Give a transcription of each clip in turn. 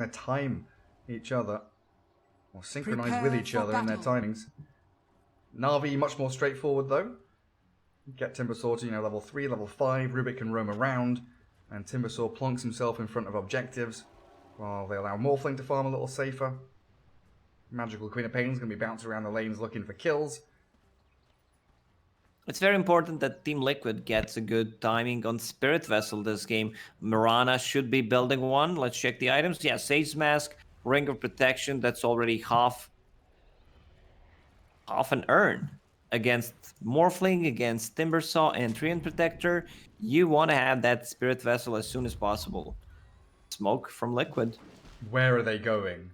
They time each other, or synchronize with each other in their timings. Na'Vi much more straightforward though. Get Timbersaw to, level 3, level 5. Rubik can roam around, and Timbersaw plonks himself in front of objectives, while they allow Morphling to farm a little safer. Magical Queen of Pain's going to be bouncing around the lanes looking for kills. It's very important that Team Liquid gets a good timing on Spirit Vessel this game. Mirana should be building one. Let's check the items. Yeah, Sage Mask, Ring of Protection, that's already half an urn. Against Morphling, against Timbersaw and Treant Protector, you want to have that Spirit Vessel as soon as possible. Smoke from Liquid. Where are they going?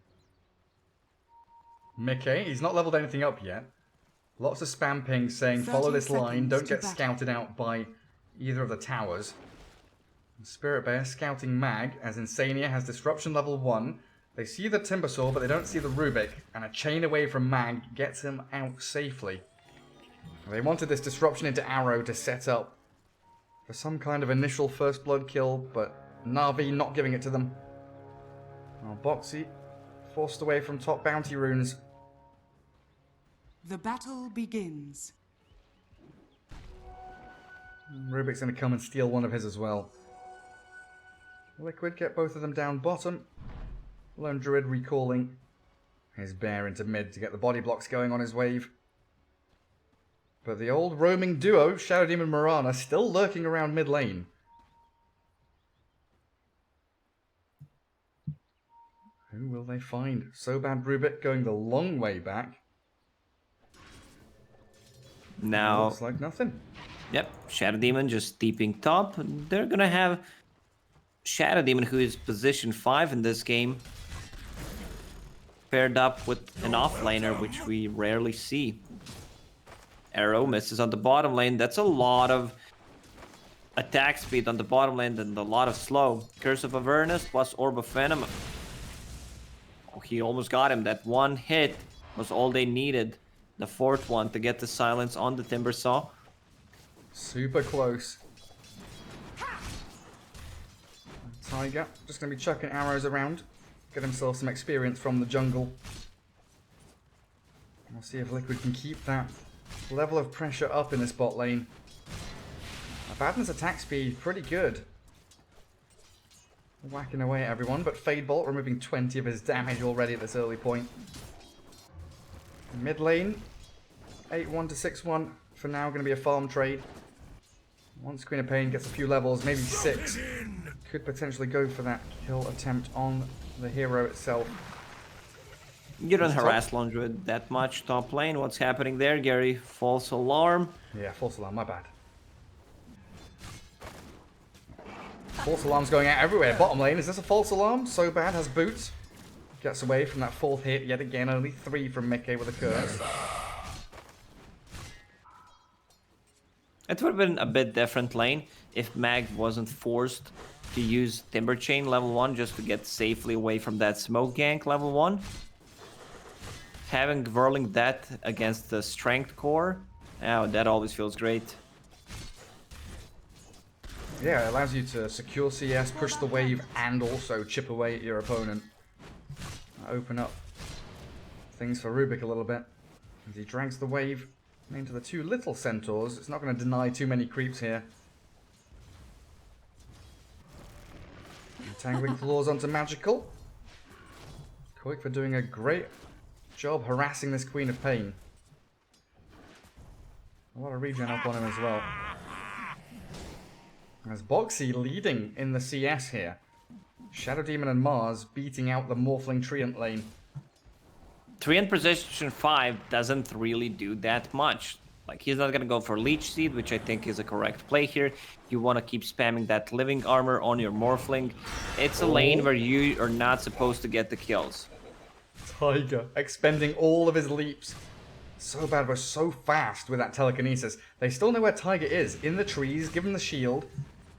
Mickey, he's not leveled anything up yet. Lots of spam pings saying follow this line, don't get scouted out by either of the towers. Spirit Bear scouting Mag as Insania has Disruption level 1. They see the Timbersaw but they don't see the Rubik, and a chain away from Mag gets him out safely. They wanted this Disruption into Arrow to set up for some kind of initial first blood kill, but Na'Vi not giving it to them. Well, Boxy forced away from top bounty runes. The battle begins. Rubik's going to come and steal one of his as well. Liquid get both of them down bottom. Lone Druid recalling his bear into mid to get the body blocks going on his wave. But the old roaming duo, Shadow Demon Mirana, still lurking around mid lane. Who will they find? So bad Rubik going the long way back. Now, looks like nothing. Yep, Shadow Demon just steeping top. They're gonna have Shadow Demon, who is position 5 in this game, paired up with an offlaner, which we rarely see. Arrow misses on the bottom lane. That's a lot of attack speed on the bottom lane and a lot of slow. Curse of Avernus plus Orb of Venom. Oh, he almost got him. That one hit was all they needed. The fourth one to get the silence on the Timbersaw. Super close. Tiger just going to be chucking arrows around. Get himself some experience from the jungle. We'll see if Liquid can keep that level of pressure up in this bot lane. Abaddon's attack speed pretty good. Whacking away at everyone, but Fadebolt removing 20 of his damage already at this early point. Mid lane, 8-1 to 6-1 for now, going to be a farm trade. Once Queen of Pain gets a few levels, maybe 6, could potentially go for that kill attempt on the hero itself. You don't harass Lone Druid that much top lane. What's happening there, Gary? False alarm. Yeah, false alarm, my bad. False alarm's going out everywhere. Bottom lane, is this a false alarm? So bad has boots. Gets away from that fourth hit yet again. Only 3 from Mickey with a curse. It would have been a bit different lane if Mag wasn't forced to use Timber Chain level 1 just to get safely away from that smoke gank level 1. Having Whirling Death against the Strength core, oh, that always feels great. Yeah, it allows you to secure CS, push the wave, and also chip away at your opponent. Open up things for Rubik a little bit. As he drags the wave into the 2 little centaurs. It's not going to deny too many creeps here. Entangling Claws onto Magical. Quick for doing a great job harassing this Queen of Pain. A lot of regen up on him as well. As Boxy leading in the CS here. Shadow Demon and Mars beating out the Morphling Treant lane. Treant position 5 doesn't really do that much. Like, he's not gonna go for Leech Seed, which I think is a correct play here. You want to keep spamming that Living Armor on your Morphling. It's a lane where you are not supposed to get the kills. Tiger expending all of his leaps. So bad, we're so fast with that telekinesis. They still know where Tiger is. In the trees, give him the shield.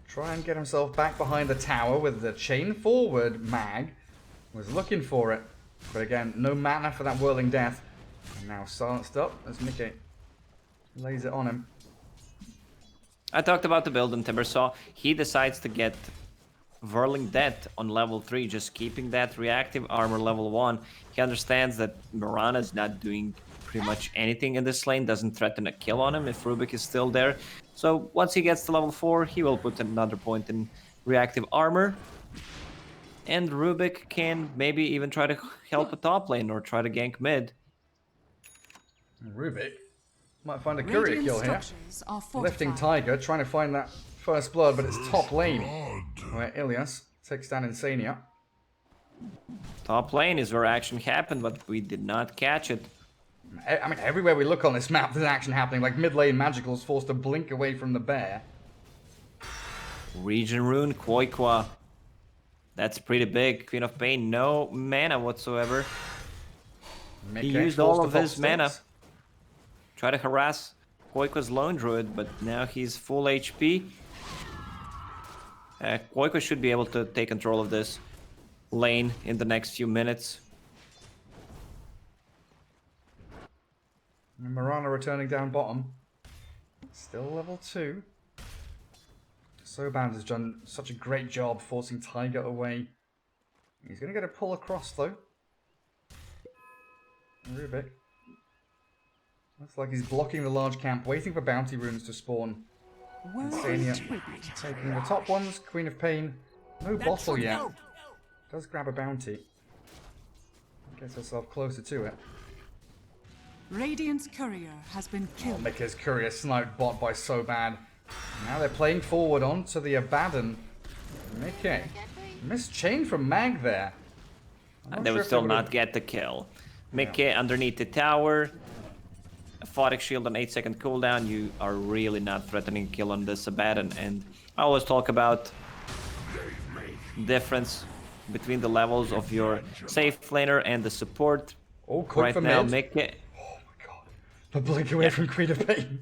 Try and get himself back behind the tower with the chain forward. Mag was looking for it. But again, no mana for that Whirling Death. And now silenced up as Mickey lays it on him. I talked about the build in Timbersaw. He decides to get Whirling Death on level 3, just keeping that reactive armor level 1. He understands that Mirana is not doing pretty much anything in this lane, doesn't threaten a kill on him if Rubik is still there. So once he gets to level 4, he will put another point in reactive armor. And Rubik can maybe even try to help a top lane or try to gank mid. Rubik might find a courier kill here. Are Lifting fortified. Tiger, trying to find that first blood, but it's top lane where Ilias takes down Insania. Top lane is where action happened, but we did not catch it. I mean, everywhere we look on this map, there's action happening. Like mid lane Magical is forced to blink away from the bear. Region Rune, Koikwa. That's pretty big. Queen of Pain, no mana whatsoever. He used all of his mana. Try to harass Koikwa's Lone Druid, but now he's full HP. Koikwa should be able to take control of this lane in the next few minutes. And Mirana returning down bottom. Still level 2. Soband has done such a great job forcing Tiger away. He's going to get a pull across though. Rubik. Looks like he's blocking the large camp, waiting for bounty runes to spawn. Insania taking the top ones. Queen of Pain. No bottle yet. Does grab a bounty. Gets herself closer to it. Radiant's courier has been killed. Mika's courier sniped bot by Sobad. Now they're playing forward on to the Abaddon. Mika. Missed chain from Mag there. And they would still not get the kill. Mika underneath the tower. A Photic Shield on 8-second cooldown. You are really not threatening a kill on this Abaddon. And I always talk about difference between the levels of your safe laner and the support. Oh, quick right for now, mid. Mika. Oh my god. The blink away from Queen of Pain.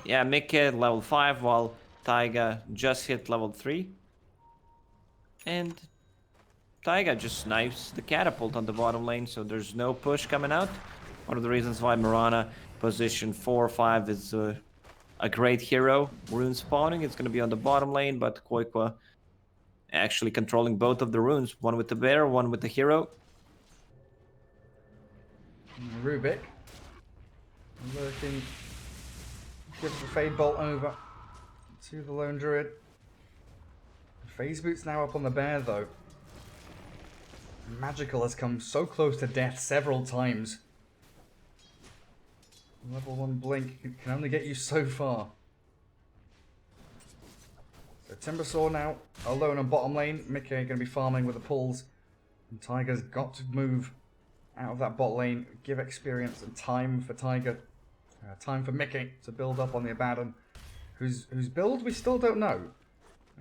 Yeah, Mika level 5 while Taiga just hit level 3. And Taiga just snipes the catapult on the bottom lane, so there's no push coming out. One of the reasons why Mirana position 4 or 5 is a great hero. Rune spawning, it's going to be on the bottom lane, but Koikwa actually controlling both of the runes. One with the bear, one with the hero. Rubik. Lurking. Gives the Fade Bolt over to the Lone Druid. Phase Boot's now up on the bear though. Magical has come so close to death several times. Level 1 blink can only get you so far. So Timbersaw now alone on bottom lane. Mika going to be farming with the pulls. And Tiger's got to move out of that bot lane. Give experience and time for Tiger. Time for Mickey to build up on the Abaddon. Whose build we still don't know.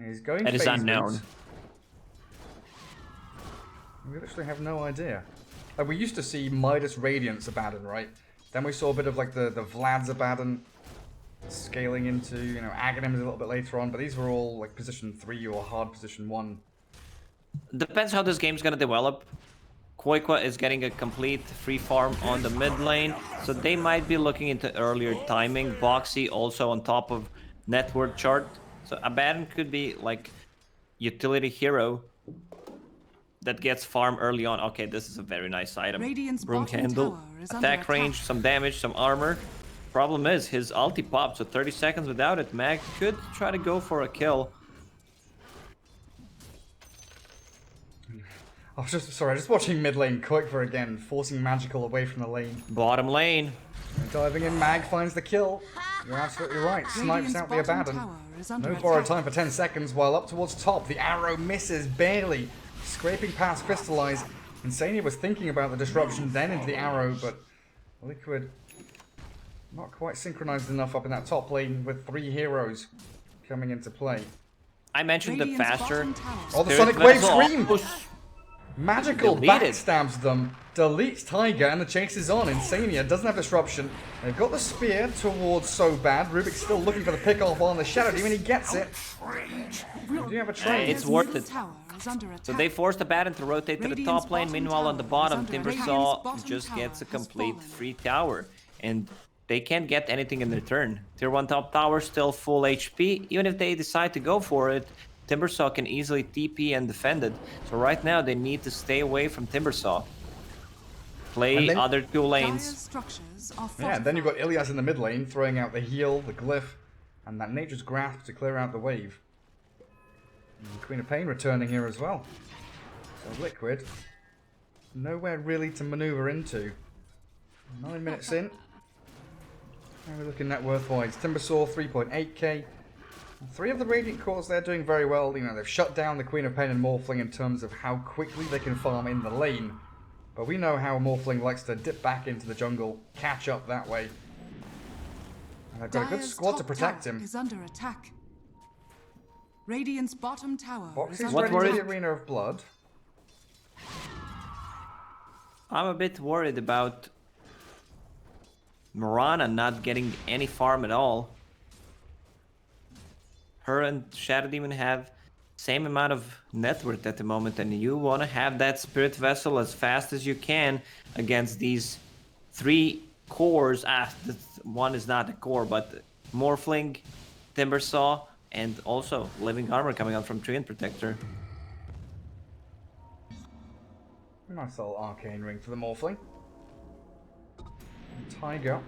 He's going It is phase unknown. boots. We literally have no idea. Like we used to see Midas Radiance Abaddon, right? Then we saw a bit of like the Vlad's Abaddon scaling into, you know, Aghanim's a little bit later on, but these were all like position 3 or hard position 1. Depends how this game's gonna develop. Koikwa is getting a complete free farm on the mid lane, so they might be looking into earlier timing. Boxy also on top of net worth chart. So Abaddon could be like utility hero that gets farm early on. Okay, this is a very nice item. Radiant's Broom bottom handle, tower is under attack range, attack. some damage, some armor. Problem is, his ulti popped, so 30 seconds without it. Mag could try to go for a kill. I was just watching mid lane Koikva again, forcing Magical away from the lane. Bottom lane. Diving in, Mag finds the kill. You're absolutely right. Snipes Radiant's out the bottom Abaddon. tower is under No attack. borrowed time for 10 seconds, while up towards top, the arrow misses barely, scraping past Crystallize. Insania was thinking about the disruption, then into the arrow, but Liquid not quite synchronized enough up in that top lane with 3 heroes coming into play. I mentioned the Radiant's faster. bottom tower. Oh, the Spirit Sonic Wave Vessel. Scream! Oh, Magical Deleted. backstabs them, deletes Tiger, and the chase is on. Insania doesn't have disruption. They've got the spear towards Sobad. Rubik's still looking for the pick-off on the Shadow Demon. He gets it. We do have a trade. It's worth Middle it. tower is under So attack. they forced the Abaddon to rotate to the Radiant's top lane. bottom Meanwhile, on the tower bottom, is under attack. Timbersaw Radiant's bottom just tower gets a has complete fallen. free tower. And they can't get anything in return. Tier 1 top tower still full HP. Even if they decide to go for it, Timbersaw can easily TP and defend it. So right now they need to stay away from Timbersaw. Play then- other two Dire's lanes. structures are Yeah, then you've got fortified. Ilias in the mid lane, throwing out the heal, the glyph, and that Nature's Grasp to clear out the wave. And Queen of Pain returning here as well. So Liquid, nowhere really to maneuver into. 9 minutes in. How are we looking net worth-wise? Timbersaw, 3.8k. 3 of the Radiant cores, they're doing very well. You know, they've shut down the Queen of Pain and Morphling in terms of how quickly they can farm in the lane. But we know how Morphling likes to dip back into the jungle, catch up that way. And they've got a good Dire's squad to top protect tower him. is under attack. Radiant's bottom tower is Boxy's under ready What to were the it? Arena of Blood. I'm a bit worried about Mirana not getting any farm at all. Her and Shadow Demon have same amount of net worth at the moment, and you want to have that Spirit Vessel as fast as you can against these 3 cores. This one is not a core, but Morphling, Timbersaw, and also Living Armor coming out from Treant Protector. Nice little arcane ring for the Morphling. And Tiger.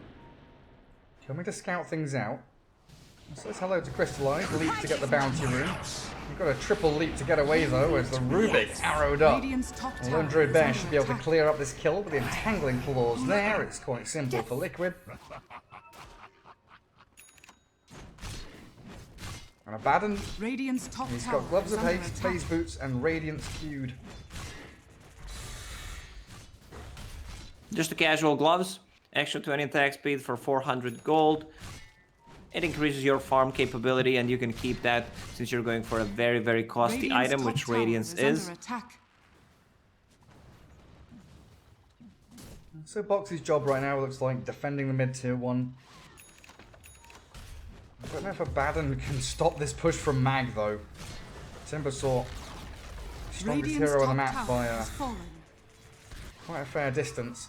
Coming to scout things out. Says hello to Crystallize, leap to get the bounty rune. You've got a triple leap to get away though, as the Rubik arrowed up. Radiant's top The tower Lone Druid is Bear under should be able to attack. clear up this kill with the entangling claws there. It's quite simple for Liquid. And Abaddon, Radiant's top he's tower got Gloves is of under Haste, attack. Phase Boots, and Radiance queued. Just the casual gloves, extra 20 attack speed for 400 gold. It increases your farm capability, and you can keep that since you're going for a very, very costly Radiant's item, top which tower Radiance is is. under attack. So Boxy's job right now looks like defending the mid-tier 1. I don't know if Abaddon can stop this push from Mag though. Timbersaw, strongest Radiant's hero on the top map tower by has fallen. quite a fair distance.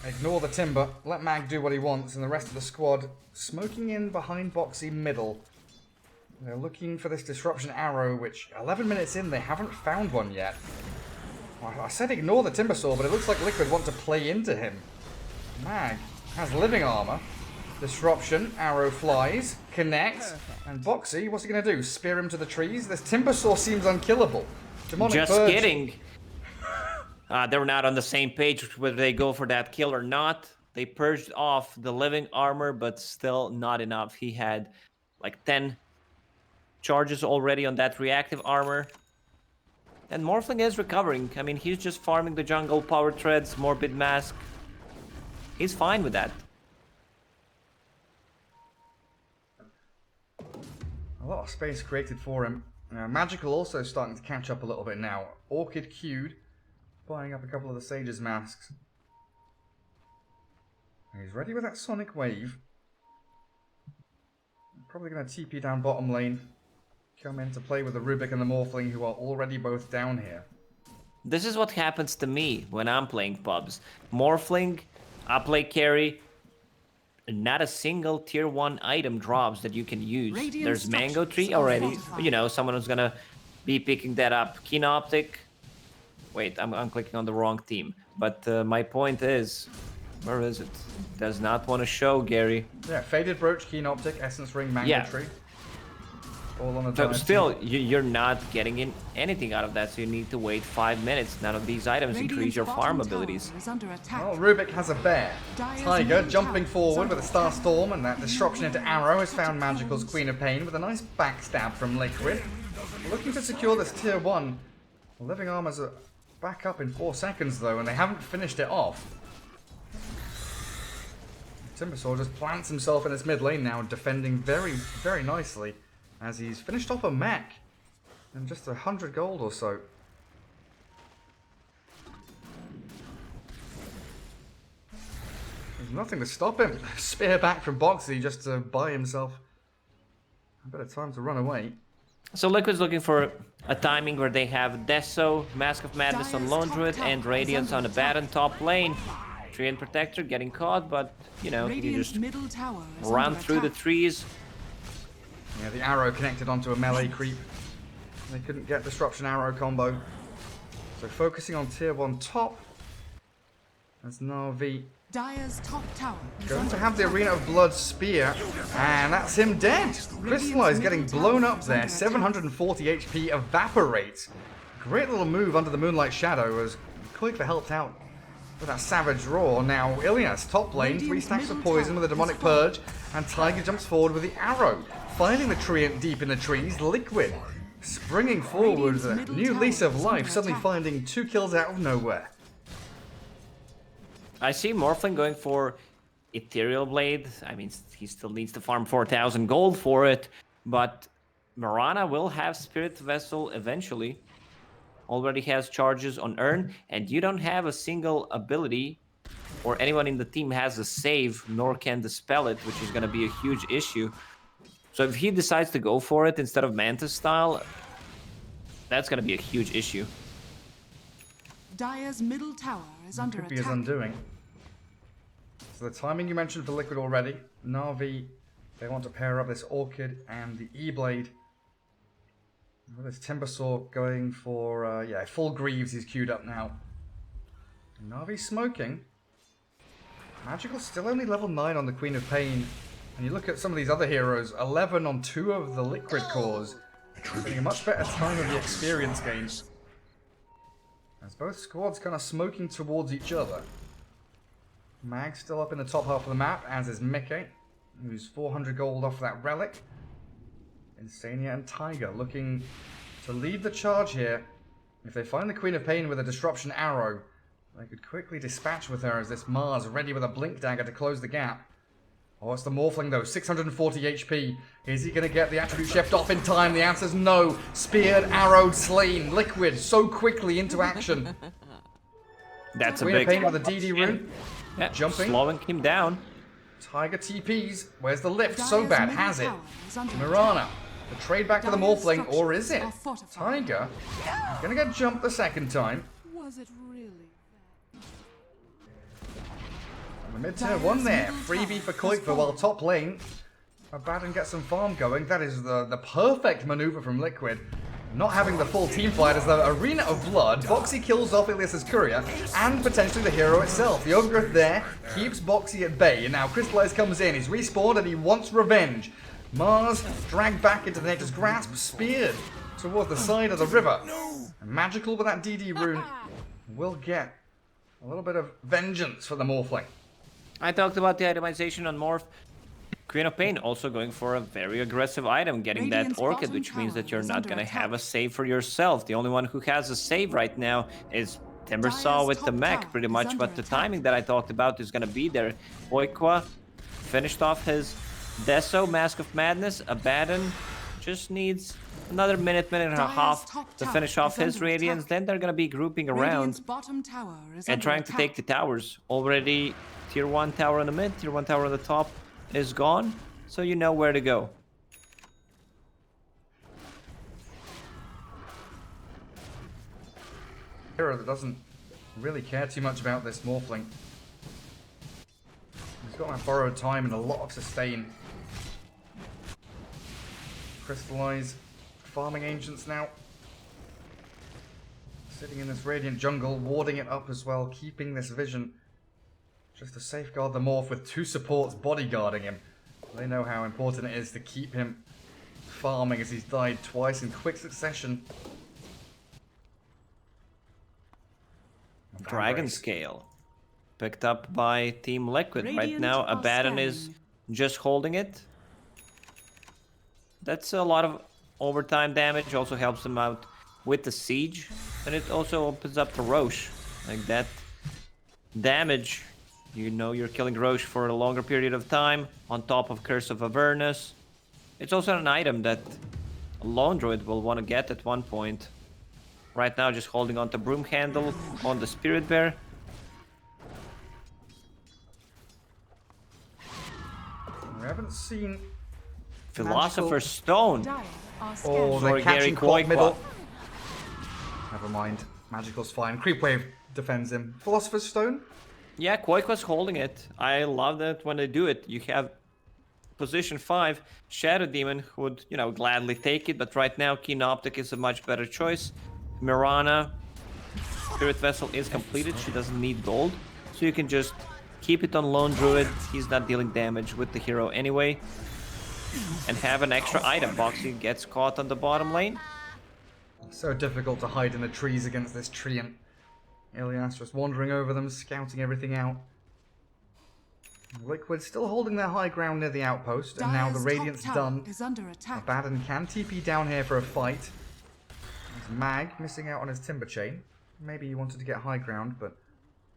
Ignore the Timber, let Mag do what he wants, and the rest of the squad smoking in behind Boxy middle. They're looking for this disruption arrow, which 11 minutes in they haven't found one yet. Well, I said ignore the Timbersaw, but it looks like Liquid want to play into him. Mag has living armor. Disruption, arrow flies, connects, and Boxy, what's he going to do? Spear him to the trees? This Timbersaw seems unkillable. Demonic Just Purge. kidding. They're not on the same page whether they go for that kill or not. They purged off the living armor, but still not enough. He had like 10 charges already on that reactive armor. And Morphling is recovering. I mean, he's just farming the jungle, power treads, morbid mask. He's fine with that. A lot of space created for him. Magical also starting to catch up a little bit now. Orchid queued, buying up a couple of the Sage's masks. And he's ready with that Sonic Wave. Probably going to TP down bottom lane. Come in to play with the Rubik and the Morphling, who are already both down here. This is what happens to me when I'm playing pubs. Morphling, I play carry. Not a single tier 1 item drops that you can use. Radiant There's Mango structures Tree are already. fortified. You know, someone who's gonna be picking that up. Kinoptic. Wait, I'm clicking on the wrong team. But my point is, where is it? Does not want to show, Gary. Yeah, Faded Brooch, Keen Optic, Essence Ring, Mango Yeah. Tree. All on a So dive still, team. you're not getting in anything out of that, so you need to wait 5 minutes. None of these items increase Radiant's your bottom farm tower abilities. is under attack. Well, Rubik has a bear. Dire's Tiger middle jumping tower forward is with a under Star attack. Storm, and that disruption into Arrow has found Magical's Queen of Pain with a nice backstab from Liquid. Looking to secure this tier 1. Living Armor's back up in 4 seconds though, and they haven't finished it off. Timbersaw just plants himself in his mid lane now, defending very, very nicely, as he's finished off a mech and just 100 gold or so. There's nothing to stop him. Spear back from Boxy just to buy himself a bit of time to run away. So Liquid's looking for a timing where they have Deso, Mask of Madness on Dire's Lone top Druid, tower and is Radiance under on the Baron top lane. Treant Protector getting caught, but you know, you Radiant's just middle tower is run under through the attack. trees. Yeah, the arrow connected onto a melee creep. They couldn't get Disruption Arrow combo. So focusing on tier 1 top. As Na'Vi Dire's top tower is going to under have the attack. Arena of Blood spear. And that's him dead. Crystallize getting blown up there. 740 HP evaporates. Great little move under the Moonlight Shadow as Koikva helped out with that Savage Roar. Now Ilias top lane, 3 stacks of poison with a Demonic Purge. And Tiger jumps forward with the arrow. Finding the Treant deep in the trees. Liquid springing forward with a new lease of life. Suddenly finding 2 kills out of nowhere. I see Morphling going for Ethereal Blade. I mean, he still needs to farm 4,000 gold for it, but Mirana will have Spirit Vessel eventually. Already has charges on Earn, and you don't have a single ability, or anyone in the team has a save, nor can dispel it, which is going to be a huge issue. So if he decides to go for it instead of Mantis style, that's going to be a huge issue. Dire's middle tower is under Could be his attack. undoing. So the timing you mentioned for Liquid already. Na'Vi, they want to pair up this Orchid and the E-Blade. With this Timbersaw going for, yeah, full Greaves he's queued up now. Na'Vi smoking. Magical still only level 9 on the Queen of Pain. And you look at some of these other heroes, 11 on 2 of the Liquid cores. Getting a much better time of the experience gains. As both squads kind of smoking towards each other. Mag still up in the top half of the map, as is Mickey, who's 400 gold off that relic. Insania and Tiger looking to lead the charge here. If they find the Queen of Pain with a Disruption Arrow, they could quickly dispatch with her as this Mars ready with a Blink Dagger to close the gap. Oh, it's the Morphling though, 640 HP. Is he going to get the Attribute Shift off in time? The answer's no. Speared, arrowed, slain. Liquid so quickly into action. That's a Queen of big... Pain with a DD rune. Yeah, Jumping. slowing him down. Tiger TPs. Where's the lift? So Dire's bad. middle Has it? tower is under Mirana. The trade back to the Dire's Morphling, or is it? structures are fortified. Tiger. He's going to get jumped the second time. Was it really? On the mid-tier 1 there. Freebie for Koikva while top lane. Abaddon gets some farm going. That is the perfect maneuver from Liquid. Not having the full team fight as the Arena of Blood. Boxy kills off Ilias's courier and potentially the hero itself. The Overgrowth there keeps Boxy at bay. And now Crystallize comes in. He's respawned and he wants revenge. Mars dragged back into the Natus' grasp, speared towards the side of the river. And Magical with that DD rune will get a little bit of vengeance for the Morphling. I talked about the itemization on Morph. Queen of Pain also going for a very aggressive item, getting Radiant's that Orchid, bottom which means that tower you're is not under going to attack. have a save for yourself. The only one who has a save right now is Timbersaw Dire's with the top mech, tower pretty is much, under but the attack. timing that I talked about is going to be there. Oikwa finished off his Deso, Mask of Madness. Abaddon just needs another minute and a Dire's half top to tower finish off is his under Radiance. attack. Then they're going to be grouping Radiant's around bottom tower is and under trying attack. to take the towers. Already tier 1 tower in the mid, tier 1 tower on the top is gone, so you know where to go. Hero that doesn't really care too much about this Morphling. He's got that borrowed time and a lot of sustain. Crystallize, farming Ancients now. Sitting in this Radiant jungle, warding it up as well, keeping this vision. Just to safeguard the Morph with 2 supports bodyguarding him. They know how important it is to keep him farming as he's died twice in quick succession. Dragon Scale. Picked up by Team Liquid. Right Radiant now, are Abaddon is scanning. just holding it. That's a lot of overtime damage. Also helps them out with the siege. And it also opens up the Roche. Like that damage. You know you're killing Roche for a longer period of time. On top of Curse of Avernus. It's also an item that a Lone Druid will want to get at one point. Right now, just holding on to Broom Handle on the Spirit Bear. We haven't seen... Philosopher's Stone. Dire are Oh, scanning. they're Or Gary catching Quad Koikwa. middle. Never mind. Magical's fine. Creep Wave defends him. Philosopher's Stone? Yeah, Koikwa's holding it. I love that when they do it. You have position 5, Shadow Demon would, gladly take it, but right now Keen Optic is a much better choice. Mirana, Spirit Vessel is completed, she doesn't need gold, so you can just keep it on Lone Druid, he's not dealing damage with the hero anyway, and have an extra item. Boxy gets caught on the bottom lane. So difficult to hide in the trees against this treant. Ilias just wandering over them, scouting everything out. Liquid still holding their high ground near the outpost, and now the Radiant's done. Abaddon can TP down here for a fight. There's Mag missing out on his Timber Chain. Maybe he wanted to get high ground, but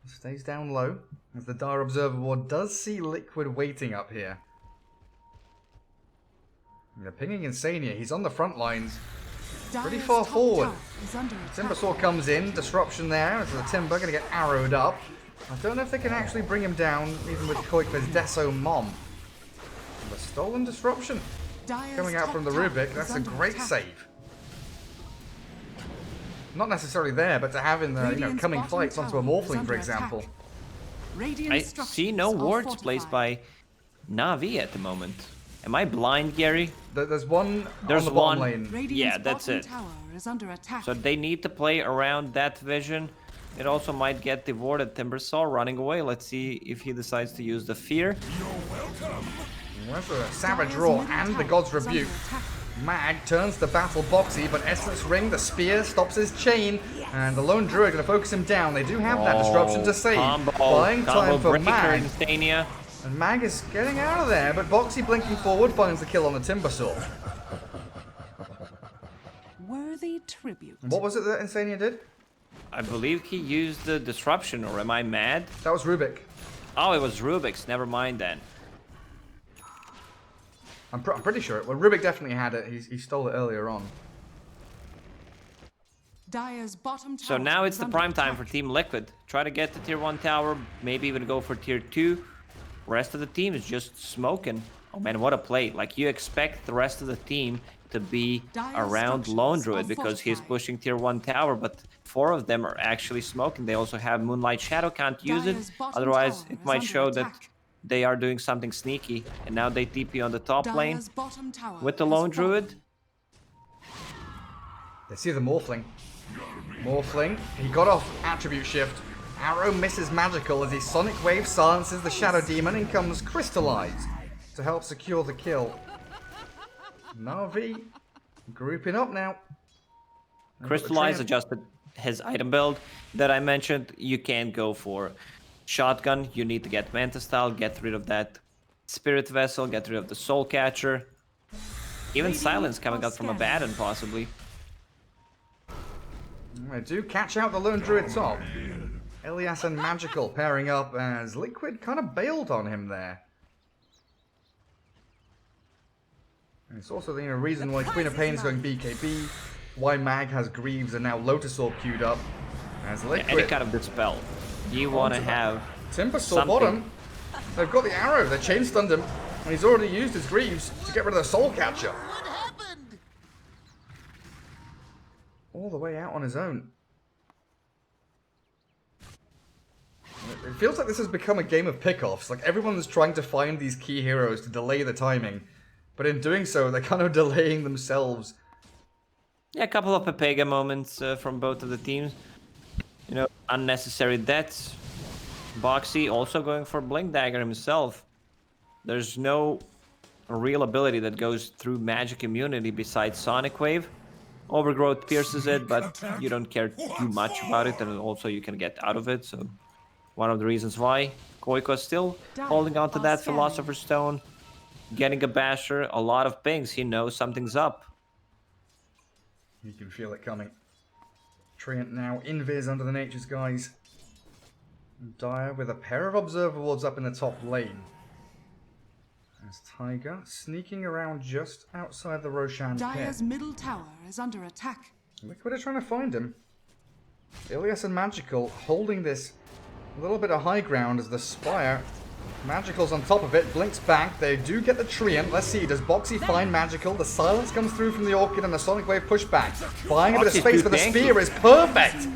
stays down low. As the Dire Observer Ward does see Liquid waiting up here. And they're pinging Insania. He's on the front lines. Pretty far forward. Timbersaw comes in. Disruption there. As the Timber going to get arrowed up. I don't know if they can actually bring him down, even with Koikva's Deso Mom. And the stolen disruption coming out from the Rubik. That's a great save. Not necessarily there, but to have in the coming fights onto a Morphling, for example. I see no wards placed by Na'Vi at the moment. Am I blind, Gary? There's one There's on the bottom one. lane. Yeah, that's it. So they need to play around that vision. It also might get the ward at Timbersaw running away. Let's see if he decides to use the Fear. That's a Savage Roar and the God's Rebuke. Mag turns to battle Boxy, but Essence Ring, the Spear, stops his chain, and the Lone Druid going to focus him down. They do have that disruption to save. Buying time for Mag. Insania. And Mag is getting out of there, but Boxy blinking forward finds the kill on the Timbersaw. Worthy tribute. What was it that Insania did? I believe he used the disruption, or am I mad? That was Rubik. Oh, it was Rubik's. Never mind then. I'm pretty sure. Well, Rubik definitely had it. He stole it earlier on. Dire's bottom tower So now it's the prime time for Team Liquid. Try to get the tier 1 tower, maybe even go for tier 2. Rest of the team is just smoking. Oh man, what a play. Like, you expect the rest of the team to be around Lone Druid because he's pushing tier 1 tower, but 4 of them are actually smoking. They also have Moonlight Shadow, can't use it. Otherwise, it might show that they are doing something sneaky. And now they TP on the top lane with the Lone Druid. They see the Morphling. Morphling, he got off Attribute Shift. Arrow misses Magical as he Sonic Wave silences the Shadow Demon. In comes Crystallize to help secure the kill. Na'Vi grouping up now. Crystallize adjusted his item build that I mentioned. You can't go for Shotgun. You need to get Manta Style, get rid of that Spirit Vessel, get rid of the Soul Catcher. Even Silence coming out from Abaddon, possibly. They do catch out the Lone Druid top. Ilias and Magical pairing up as Liquid kind of bailed on him there. And it's also the reason why Queen of Pain is going BKB, why Mag has Greaves and now Lotus Orb queued up. As Liquid... Yeah, any kind of dispel. You want to have Timbersaw bottom. They've got the arrow, they chain stunned him, and he's already used his Greaves to get rid of the Soul Catcher. All the way out on his own. It feels like this has become a game of pickoffs. Like, everyone's trying to find these key heroes to delay the timing. But in doing so, they're kind of delaying themselves. Yeah, a couple of Pepega moments from both of the teams. You know, unnecessary deaths. Boxy also going for Blink Dagger himself. There's no real ability that goes through magic immunity besides Sonic Wave. Overgrowth pierces it, but you don't care too much about it, and also you can get out of it, so one of the reasons why. Koiko is still holding on to that Philosopher's Stone, getting a basher, a lot of pings, he knows something's up. You can feel it coming. Treant now invis under the Nature's Guise. Dire with a pair of Observer Wards up in the top lane. As Tiger sneaking around just outside the Roshan pit. Dire's middle tower is under attack. Liquid are trying to find him. Ilias and Magical holding this little bit of high ground as the Spire. Magical's on top of it, blinks back. They do get the Treant. Let's see, does Boxy find Magical? The silence comes through from the Orchid and the Sonic Wave pushback. Buying a bit of space for the Spear is perfect.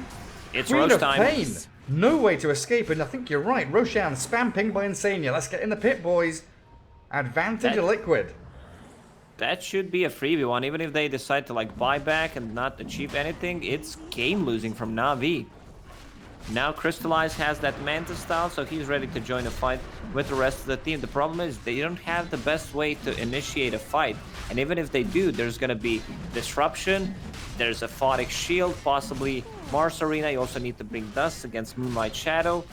It's Queen Roche of time. Pain. No way to escape, and I think you're right. Roshan spam pinged by Insania. Let's get in the pit, boys. Advantage of Liquid. That should be a freebie one. Even if they decide to like buy back and not achieve anything, it's game losing from Na'Vi. Now Crystallize has that Manta style, so he's ready to join a fight with the rest of the team. The problem is they don't have the best way to initiate a fight. And even if they do, there's going to be disruption. There's a Photic Shield, possibly Mars Arena. You also need to bring Dust against Moonlight Shadow.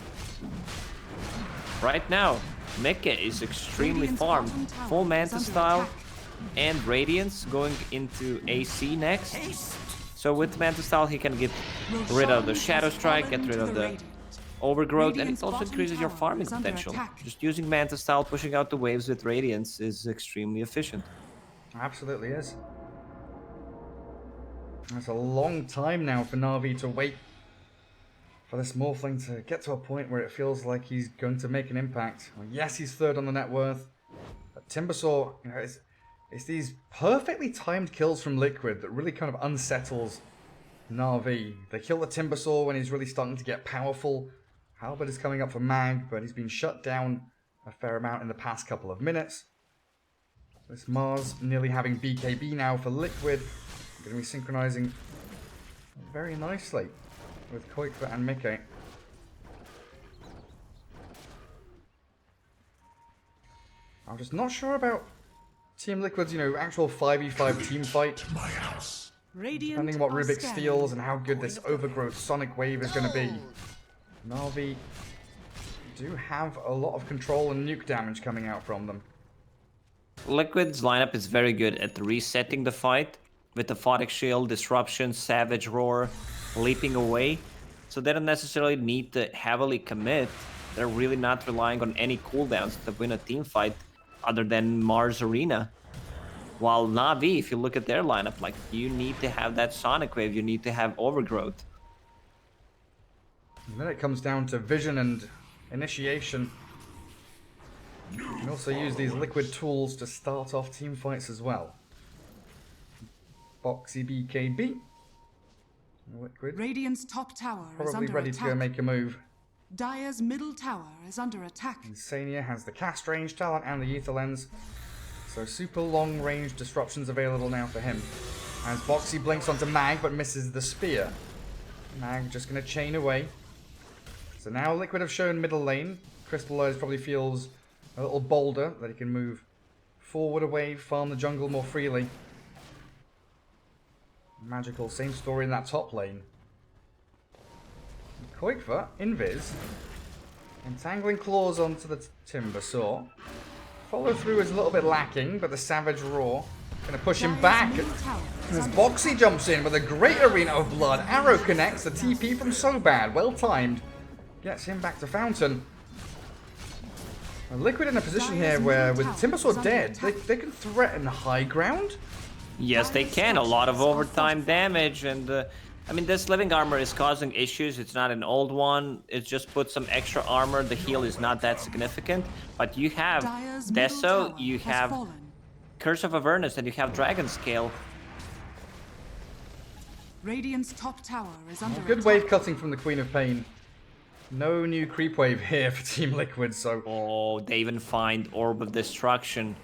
Right now, Mecha is extremely farmed. Full Manta style and Radiance going into AC next. So with Manta style, he can get rid of the Shadow Strike, get rid of the Overgrowth, and it also increases your farming potential. Just using Manta style, pushing out the waves with Radiance is extremely efficient. Absolutely is. It's a long time now for Na'Vi to wait for this Morphling to get to a point where it feels like he's going to make an impact. Well, yes, he's third on the net worth. But Timbersaw, you know, it's these perfectly timed kills from Liquid that really kind of unsettles Na'Vi. They kill the Timbersaw when he's really starting to get powerful. Halberd is coming up for Mag, but he's been shut down a fair amount in the past couple of minutes. This Mars nearly having BKB now for Liquid. Going to be synchronizing very nicely with Koikva and Mickey. I'm just not sure about Team Liquid's, you know, actual 5v5 team fight. Depending on what Rubik steals and how good this Overgrowth Sonic Wave is going to be. Na'Vi do have a lot of control and nuke damage coming out from them. Liquid's lineup is very good at resetting the fight with the Photic Shield, Disruption, Savage Roar, leaping away. So they don't necessarily need to heavily commit. They're really not relying on any cooldowns to win a team fight other than Mars Arena. While Na'Vi, if you look at their lineup, like, you need to have that Sonic Wave, you need to have Overgrowth. And then it comes down to vision and initiation. You can also use these Liquid tools to start off team fights as well. Boxy BKB. Liquid. Radiant's top tower is Probably under ready attack. to go make a move. Dire's middle tower is under attack. Insania has the cast range talent and the ether lens. So super long range disruptions available now for him. As Boxy blinks onto Mag but misses the spear. Mag just going to chain away. So now Liquid have shown middle lane. Crystallize probably feels a little bolder that he can move forward away, farm the jungle more freely. Magical, same story in that top lane. Koikva, Invis, entangling claws onto the Timbersaw. Follow through is a little bit lacking, but the Savage Roar going to push him back. And as Boxy jumps in with a great Arena of Blood, Arrow connects the TP from So Bad, well timed. Gets him back to Fountain. Liquid in a position here where with Timbersaw dead, they can threaten high ground. Yes, they can. A lot of overtime damage, and I mean, this living armor is causing issues. It's not an old one. It just puts some extra armor. The heal is not that significant. But you have Deso, you have Curse of Avernus, and you have Dragon Scale. Radiant's top tower is under Good attack. wave cutting from the Queen of Pain. No new creep wave here for Team Liquid, so... Oh, they even find Orb of Destruction.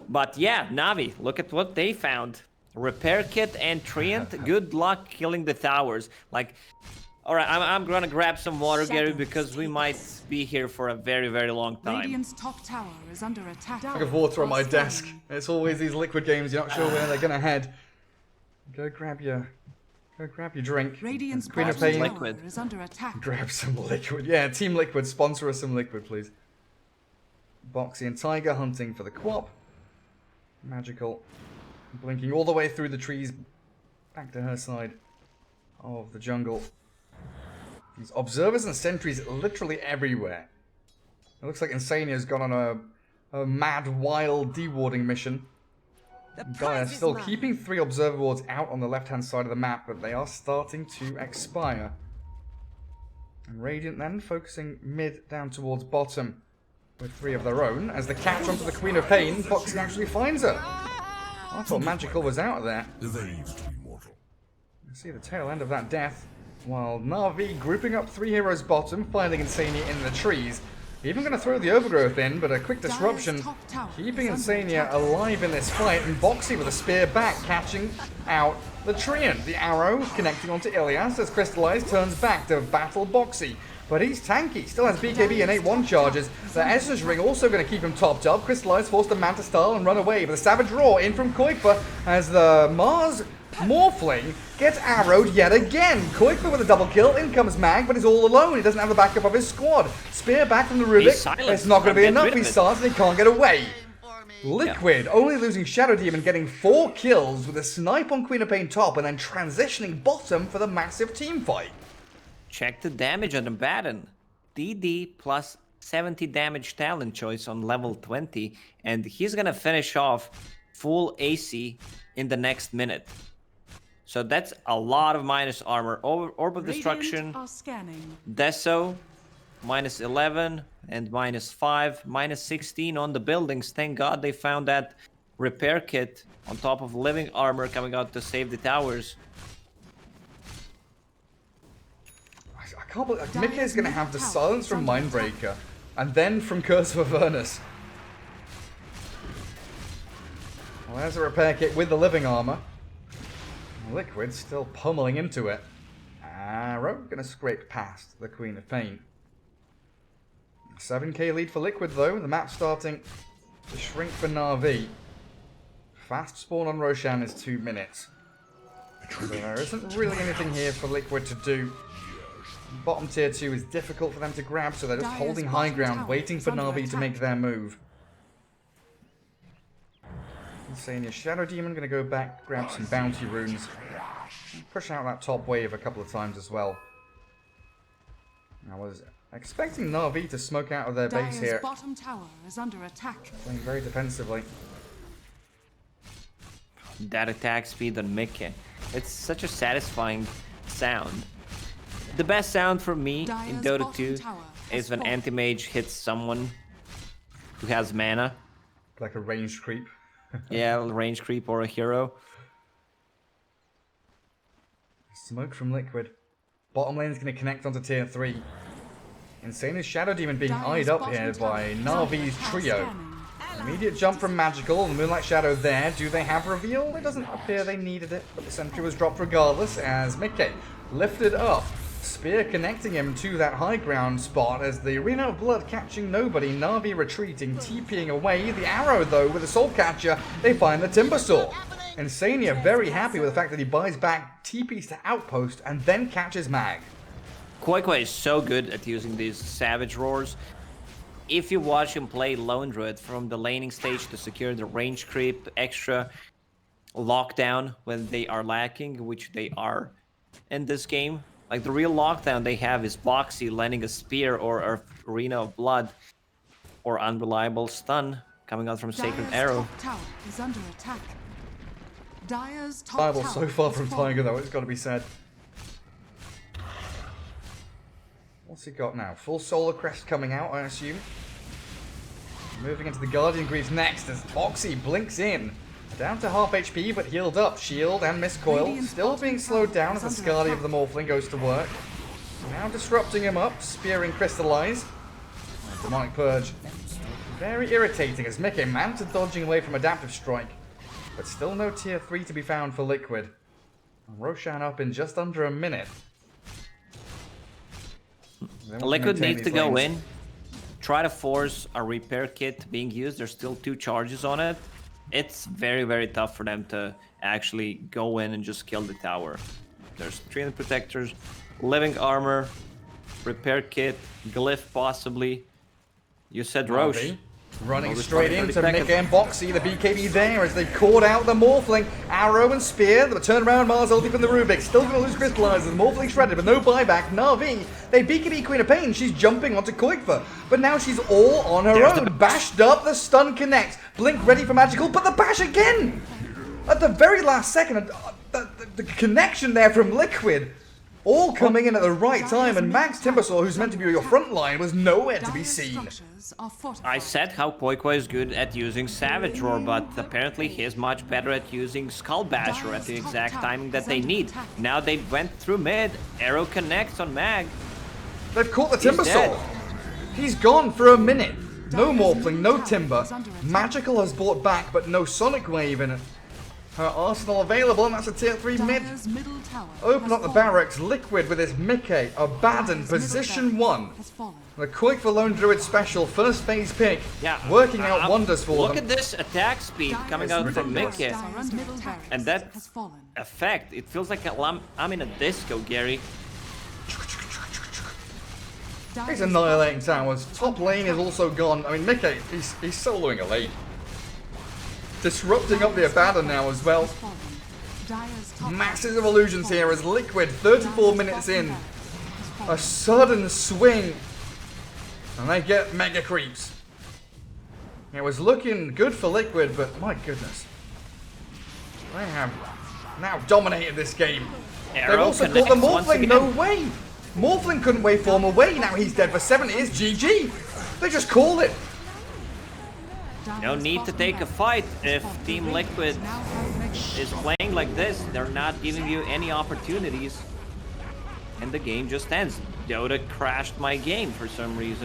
But yeah, Na'Vi, look at what they found. Repair Kit and Treant, good luck killing the towers. Like, alright, I'm gonna grab some water, Gary, because we might be here for a very, very long time. Radiant's top tower is under attack. I have water on my desk. It's always these Liquid games, you're not sure where they're gonna head. Go grab your drink. Radiant's Queen of bottom Pain. tower Liquid. is under attack. Grab some Liquid. Yeah, Team Liquid, sponsor us some Liquid, please. Boxy and Tiger hunting for the Quap. Magical. Blinking all the way through the trees. Back to her side of the jungle. These observers and sentries literally everywhere. It looks like Insania's gone on a mad, wild dewarding mission. Gaia still keeping 3 observer wards out on the left-hand side of the map, but they are starting to expire. And Radiant then focusing mid down towards bottom with 3 of their own. As the catch onto the Queen of Pain, Boxy actually finds her. I thought Magical was out of there. You see the tail end of that death. While Na'Vi grouping up 3 heroes bottom, finding Insania in the trees. Even going to throw the overgrowth in, but a quick disruption, keeping Insania alive in this fight, and Boxy with a spear back, catching out the Treant. The arrow connecting onto Ilias as Crystallize turns back to battle Boxy. But he's tanky, still has BKB and 8-1 charges. The Estus Ring also going to keep him topped up. Crystallize forced to Manta style and run away. But the Savage Roar in from Kuiper as the Mars Morphling gets arrowed yet again. Kuiper with a double kill. In comes Mag, but he's all alone. He doesn't have the backup of his squad. Spear back from the Rubik. It's not going to be enough. He starts and he can't get away. Liquid only losing Shadow Demon, getting 4 kills with a snipe on Queen of Pain top and then transitioning bottom for the massive team fight. Check the damage on the Baron. DD plus 70 damage talent choice on level 20, and he's gonna finish off full AC in the next minute. So that's a lot of minus armor. Orb of Destruction, Deso, minus 11 and minus 5, minus 16 on the buildings. Thank God they found that repair kit on top of living armor coming out to save the towers. I can't believe Mickey is going to have the silence from Mindbreaker and then from Curse of Avernus. Well, there's a repair kit with the living armor. Liquid still pummeling into it. Arrow going to scrape past the Queen of Pain. 7k lead for Liquid though. The map starting to shrink for Na'Vi. Fast spawn on Roshan is 2 minutes. So there isn't really anything here for Liquid to do. Bottom tier 2 is difficult for them to grab, so they're just holding high ground, waiting for Na'Vi to make their move. Insania Shadow Demon going to go back, grab some bounty runes, push out that top wave a couple of times as well. I was expecting Na'Vi to smoke out of their base here. Bottom tower is under attack. Playing very defensively. That attack speed on Mickey. It's such a satisfying sound. The best sound for me in Dota 2 is when anti-mage hits someone who has mana. Like a ranged creep. Yeah, range creep or a hero. Smoke from Liquid. Bottom lane is going to connect onto tier 3. Insania's Shadow Demon being eyed up here by Na'Vi's trio. Immediate jump from Magical, the Moonlight Shadow there. Do they have reveal? It doesn't appear they needed it, but the sentry was dropped regardless as Mickey lifted up. Spear connecting him to that high ground spot as the Arena of Blood catching nobody. Na'Vi retreating, TPing away. The arrow though with the Soul Catcher, they find the Timber Saw. Insania very happy with the fact that he buys back, TPs to Outpost, and then catches Mag. Kwai is so good at using these Savage Roars. If you watch him play Lone Druid from the laning stage to secure the range creep, extra lockdown when they are lacking, which they are in this game. Like the real lockdown they have is Boxy landing a spear or Arena of Blood or unreliable stun coming out from Sacred Arrow. Tower is under attack. Dire's top Bible tower so far is from falling. Tiger though, it's got to be said. What's he got now? Full Solar Crest coming out, I assume. Moving into the Guardian Greaves next as Boxy blinks in. Down to half HP, but healed up. Shield and Miscoil. Still being slowed down as the Scarlet of the Morphling goes to work. Now disrupting him up. Spearing Crystallize. Demonic Purge. Very irritating as Mickey Manta dodging away from Adaptive Strike. But still no tier 3 to be found for Liquid. And Roshan up in just under a minute. Liquid needs to go in. Try to force a repair kit being used. There's still 2 charges on it. It's very, very tough for them to actually go in and just kill the tower. There's Treant Protectors, Living Armor, Repair Kit, Glyph possibly. You said Roche. Running straight into Mickey and Boxy, the BKB there as they've caught out the Morphling. Arrow and Spear, the turnaround Mars ulti from the Rubik. Still going to lose Crystallize, the Morphling shredded, but no buyback. Na'Vi, they BKB Queen of Pain, she's jumping onto Kuiper. But now she's all on her own. Bashed up, the stun connects. Blink ready for Magical, but the bash again! At the very last second, the connection there from Liquid. All coming in at the right time, and Max Timbersaw, who's meant to be your front line, was nowhere to be seen. I said how Poikwa is good at using Savage Roar, but apparently he's much better at using Skull Basher at the exact timing that they need. Now they went through mid, arrow connects on Mag. They've caught the Timbersaw. He's gone for a minute. No Morphling, no Timber. Magical has brought back, but no Sonic Wave in her arsenal available, and that's a tier 3 mid. Dire's middle tower Open has up the fallen. barracks, Liquid with his Mickey, Abaddon, Dire's middle position barracks 1. has fallen. The Quick for Lone Druid special, first phase pick, Yeah, working out wonders for look them. at this attack speed coming out from ridiculous. Mickey. Dire's middle barracks And that has fallen. effect, it feels like I'm in a disco, Gary. He's annihilating towers. Top lane is also gone. I mean, Mickey, he's soloing a lane. Disrupting up the Abaddon now as well. Masses of illusions here as Liquid, 34 minutes in. A sudden swing. And they get mega creeps. It was looking good for Liquid, but my goodness. They have now dominated this game. They've Arrow also caught the connects once Morphling, no again. way! Morphling couldn't waveform away, now he's dead for 7, it is GG! They just called it! No need to take a fight if Team Liquid is playing like this. They're not giving you any opportunities. And the game just ends. Dota crashed my game for some reason.